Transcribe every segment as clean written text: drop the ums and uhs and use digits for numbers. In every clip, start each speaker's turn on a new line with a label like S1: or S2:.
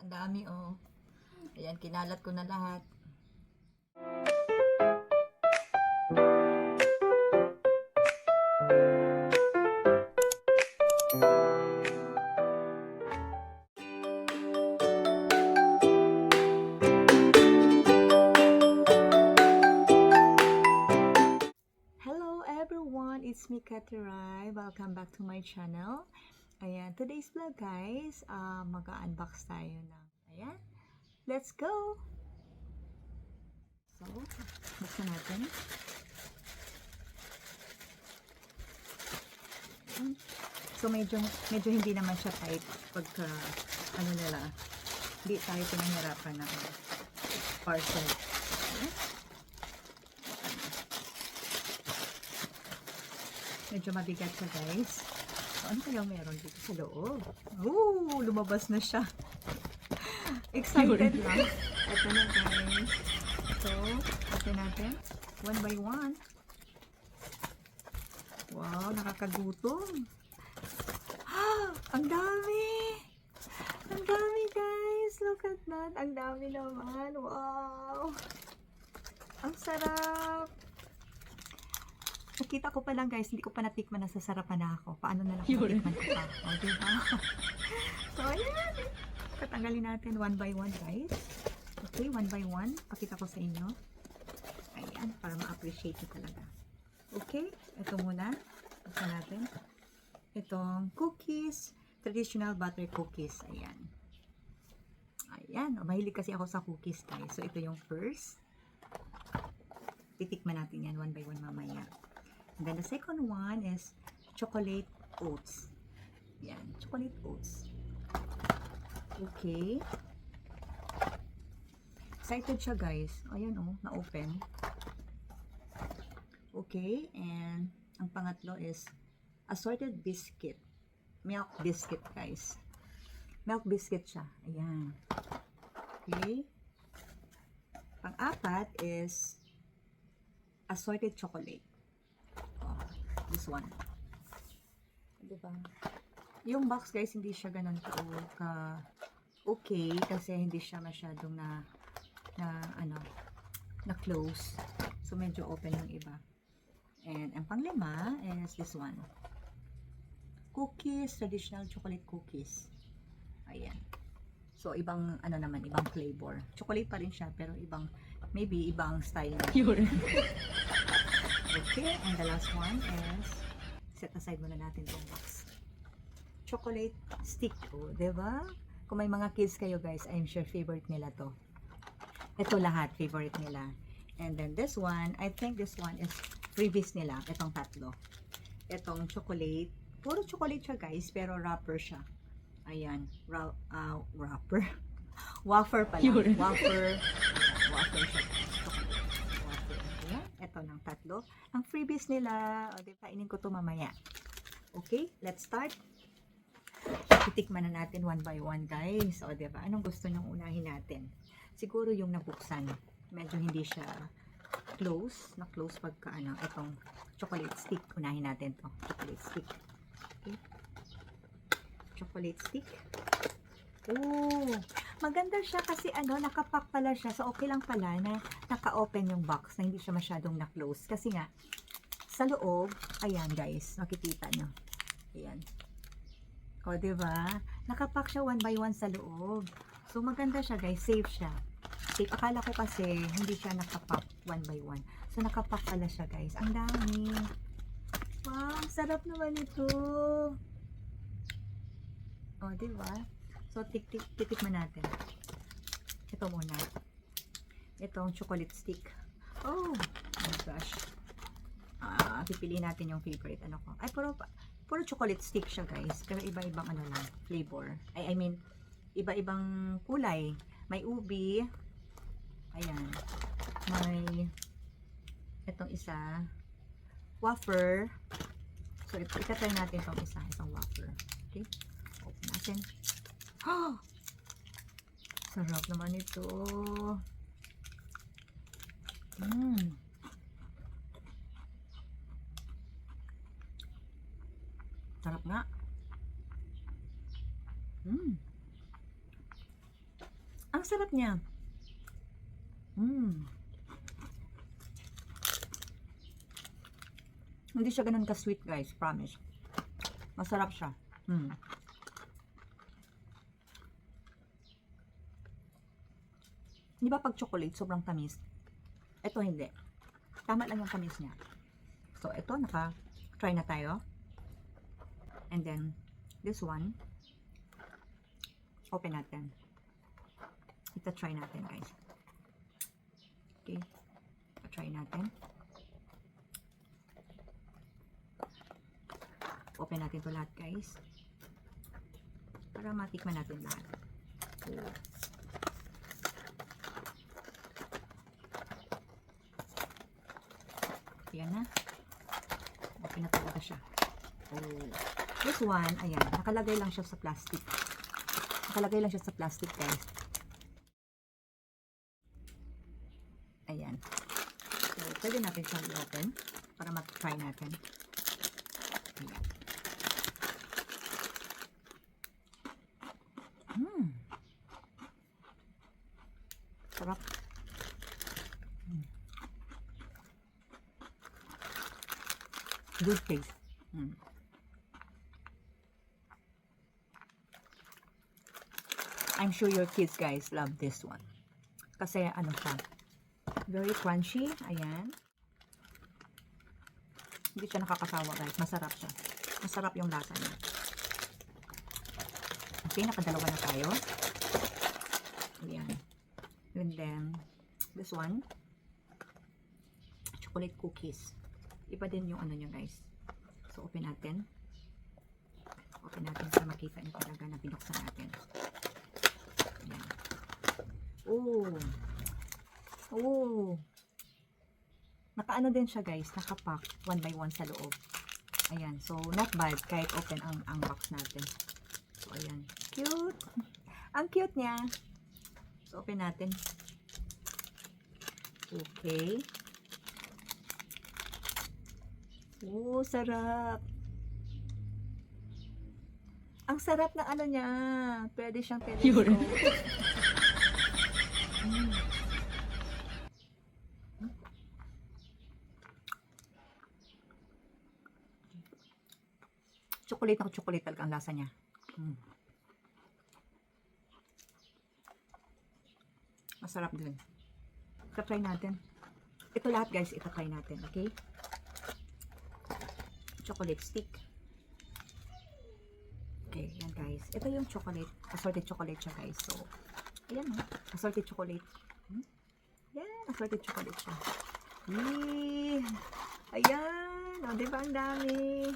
S1: Ang dami oh. Ayan, kinalat ko na lahat. Hello everyone, it's me Katiray. Welcome back to my channel. Ayan, today's vlog guys, mag-unbox tayo ng, ayan, let's go! So, buksan natin. So, medyo hindi naman siya tight pagka, nila, hindi tayo pinahirapan ng parcel. Ayan. Medyo mabigat siya guys. So, ano kaya meron dito sa loob? Oh, lumabas na siya. Excited lang. Ito na guys. So, open natin. One by one. Wow, nakakagutom. Ah, ang dami! Ang dami guys! Look at that. Ang dami naman. Wow! Ang sarap! Nakita ko pa lang guys, hindi ko pa natikman na sasarapan na ako. Paano na lang natikman ko pa? O, diba? So, ayan. Katanggalin natin one by one guys. Okay, one by one. Pakita ko sa inyo. Ayan, para ma-appreciate nyo talaga. Okay, ito muna. Buksan natin. Itong cookies. Traditional butter cookies. Ayan. Ayan. Mahilig kasi ako sa cookies guys. So, ito yung first. Titikman natin yan one by one mamaya. And then the second one is chocolate oats. Yan, chocolate oats. Okay. Excited siya guys. Ayan oh, na-open. Okay, and ang pangatlo is assorted biscuit. Milk biscuit guys. Milk biscuit siya. Ayan. Okay. Pang-apat is assorted chocolate. Oh, this one. Diba? Yung box guys, hindi siya ganun ka okay kasi hindi siya masyadong na close. So medyo open yung iba. And ang panglima is this one. Cookies, traditional chocolate cookies. Ayan. So ibang naman, ibang flavor. Chocolate pa rin siya pero maybe ibang style na. Okay, and the last one is, set aside muna natin itong box. Chocolate stick. O, diba? Kung may mga kids kayo guys, I'm sure favorite nila to. Ito lahat, favorite nila. And then this one, I think this one is freebies nila. Itong tatlo. Itong chocolate. Puro chocolate siya guys, pero wrapper siya. Ayan. Wrapper. Wafer pala. Wafer. Wafer siya. Ito ng tatlo. Ang freebies nila, o di kainin ko to mamaya. Okay, let's start. Titikman na natin one by one guys. O di ba? Anong gusto nyong unahin natin? Siguro yung nabuksan. Medyo hindi siya close. Na-close pagka itong chocolate stick. Unahin natin to. Chocolate stick. Okay. Chocolate stick. Oh, maganda siya kasi nakapack pala siya. So, okay lang pala na naka-open yung box na hindi siya masyadong na-close. Kasi nga, sa loob, ayan guys, makikita nyo. Ayan. O, diba? Nakapack siya one by one sa loob. So, maganda siya guys. Safe siya. Safe. Akala ko kasi hindi siya nakapack one by one. So, nakapack pala siya guys. Ang dami. Wow, sarap naman ito. O, diba? So, titikman natin. Ito muna. Itong chocolate stick. Oh my gosh. Pipiliin natin yung favorite. Ay, puro chocolate stick siya, guys. Pero iba-ibang lang, flavor. I mean, iba-ibang kulay. May ubi. Ayan. May itong isa. Wafer. So, itatry natin itong isa. Itong wafer. Okay? Open natin. Oh, sarap naman ito. Sarap nga. Ang sarap niya. Hindi siya ganun ka-sweet guys, promise. Masarap siya. Di ba pag chocolate, sobrang tamis? Ito hindi. Tama lang yung tamis niya. So, ito, naka-try na tayo. And then, this one, open natin. Ita-try natin, guys. Okay. Ita-try natin. Open natin to lahat, guys. Para matikman natin lahat. Oh. Ayan na. Open na talaga siya. Oh. This one, ayan. Nakalagay lang siya sa plastic. Nakalagay lang siya sa plastic, guys. Ayan. So, pwede natin siyang i-open para mat-try natin. Ayan. Sarap. Good taste. I'm sure your kids guys love this one. Kasi ano siya, very crunchy. Ayan. Hindi siya nakakasawa guys. Masarap siya. Masarap yung lasa niya. Okay, nakadalawa na tayo. Ayan. And then, this one, chocolate cookies. Iba din yung ano niya guys. So, open natin. Open natin para makita niyo talaga na binuksan natin. Ayan. Oh. Oh. Nakaano din siya guys. Nakapack 1 by 1 sa loob. Ayan. So, not bad kahit open ang box natin. So, ayan. Cute. Ang cute niya. So, open natin. Okay. Oh, sarap. Ang sarap na ano niya. Pwede siyang telescope. Chocolate na chocolate talaga ang lasa niya. Masarap din. Ita-try natin. Ito lahat guys, ita-try natin. Okay? Chocolate stick. Okay, yan guys. Ito yung chocolate. Assorted chocolate siya guys. So, ayan o. Assorted chocolate. Yan, assorted chocolate siya. Yee! Ayan! O, diba ang dami?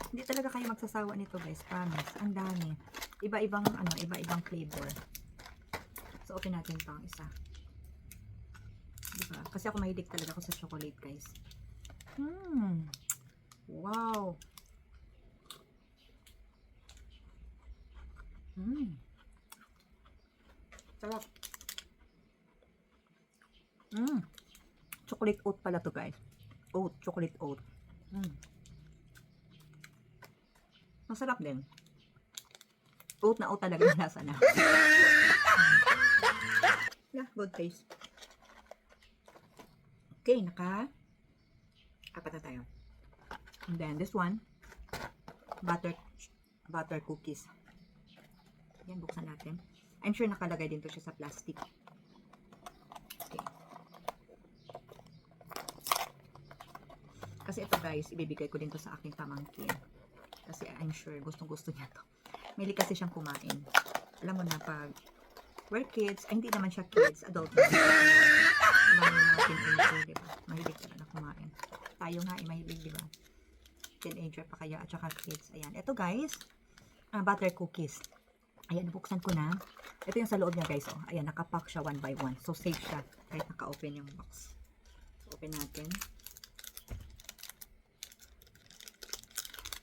S1: Hindi talaga kayo magsasawa nito guys. Promise. Ang dami. Iba-ibang ano, iba-ibang flavor. So, open natin ito ang isa. Diba? Kasi ako mahilig talaga ako sa chocolate guys. Wow! Sarap. Chocolate oat pala to guys. Oat, chocolate oat. Masarap din. Oat na oat talaga yung lasa na. Yeah, good taste. Okay, apat na tayo. And then this one, butter cookies. Yan, buksan natin. I'm sure nakalagay din to siya sa plastic. Okay. Kasi ito guys, ibibigay ko din to sa aking pamangkin. Kasi I'm sure gustong-gusto niya to. Mahilig kasi siyang kumain. Alam mo na pag we're kids, ay hindi naman siya kids, adult na. Alam mo yung mga teenager, diba? Mahilig ka na kumain. Tayo nga, mahilig, diba? Teenager pa kaya, at saka kids. Ayan. Ito guys, butter cookies. Ayan, buksan ko na. Ito yung sa loob niya guys, oh. Ayan, nakapack siya 1 by 1. So, safe siya. Kahit naka-open yung box. So, open natin.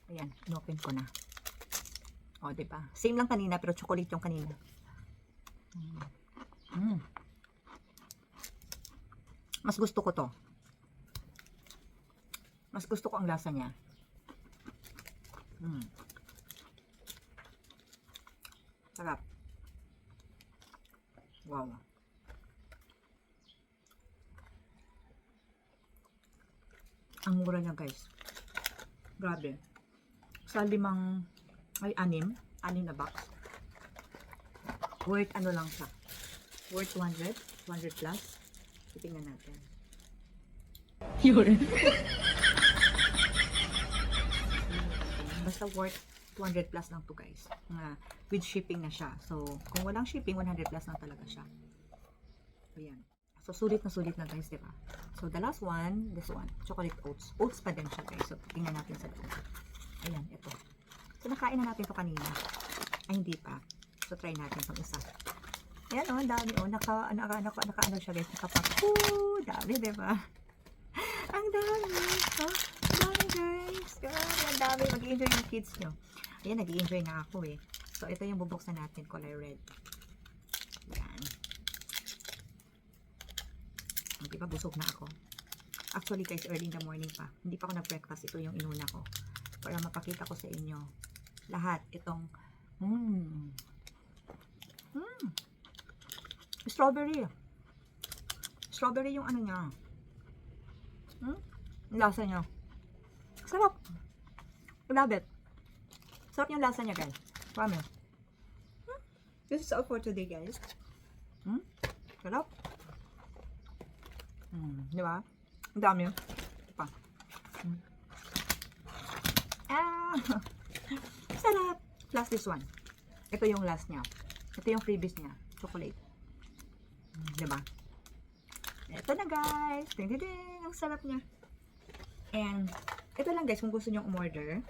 S1: Ayan, in-open ko na. O, diba? Same lang kanina, pero chocolate yung kanina. Mas gusto ko to. Mas gusto ko ang lasa niya. Sarap. Wow. Ang mura niya guys. Grabe. Sa anim na box. Worth ano lang siya. Worth 200 plus. Titingnan natin.
S2: Yun.
S1: Basta worth 200 plus lang to guys. With shipping na siya. So, kung walang shipping, 100 plus lang talaga siya. Ayan. So, sulit na guys, diba? So, the last one, this one, chocolate oats. Oats pa din siya guys. So, tingnan natin sa loob. Ayan, ito. So, nakain na natin to kanina. Ay, hindi pa. So, try natin itong isa. Ayan o, ang dami o. Naka-ano siya guys. Nakapak. Dami, diba? Ang dami. Oh, ang dami guys. Grabe, ang dami. Mag-i-enjoy yung kids nyo. Ayan, nag-i-enjoy na ako eh. So, ito yung bubuksan natin. Color red. Ayan. Diba, busog na ako. Actually guys, early in the morning pa. Hindi pa ako nag-breakfast. Ito yung inuna ko. Para mapakita ko sa inyo. Lahat. Itong strawberry. Strawberry yung ano niya. Lasa niya. Sarap. Love it. Sarap yung lasa niya guys. Promise. This is all for today guys. Sarap. Di ba? Ang dami. Ito pa. Sarap. Plus this one. Ito yung last niya. Ito yung freebies niya. Chocolate. Di ba? Ito na guys. Ding ding ding. Ang sarap niya. And ito lang guys, kung gusto niyo umorder.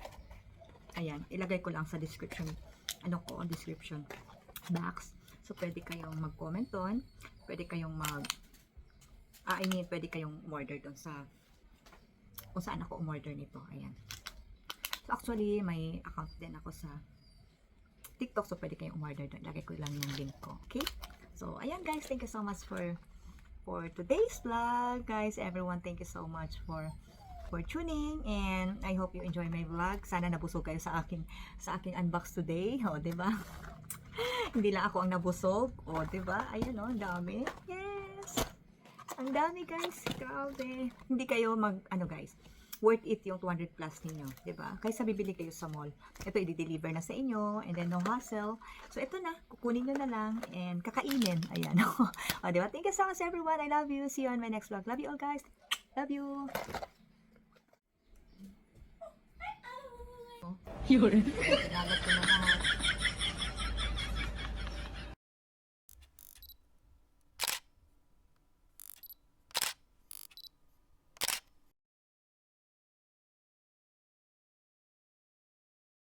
S1: Ayan. Ilagay ko lang sa description. Description box. So, pwede kayong mag-comment doon. Pwede kayong pwede kayong umorder doon sa kung saan ako umorder nito. Ayan. So, actually, may account din ako sa TikTok. So, pwede kayong umorder doon. Lagay ko lang yung link ko. Okay? So, ayan guys. Thank you so much for today's vlog. Guys, everyone, thank you so much for tuning. And I hope you enjoy my vlog. Sana nabusog kayo sa aking unbox today. O, diba? Hindi lang ako ang nabusog. O, diba? Ayan o, ang dami. Yes! Ang dami guys, grabe. Hindi kayo guys, worth it yung 200 plus ninyo, di ba? Kaysa bibili kayo sa mall. Ito i-deliver na sa inyo and then no hassle. So ito na, kukunin nyo na lang and kakainin. Ayan. O, di ba? Thank you so much everyone. I love you. See you on my next vlog. Love you all guys. Love you.
S2: Yun.
S1: Nalat ko na lahat.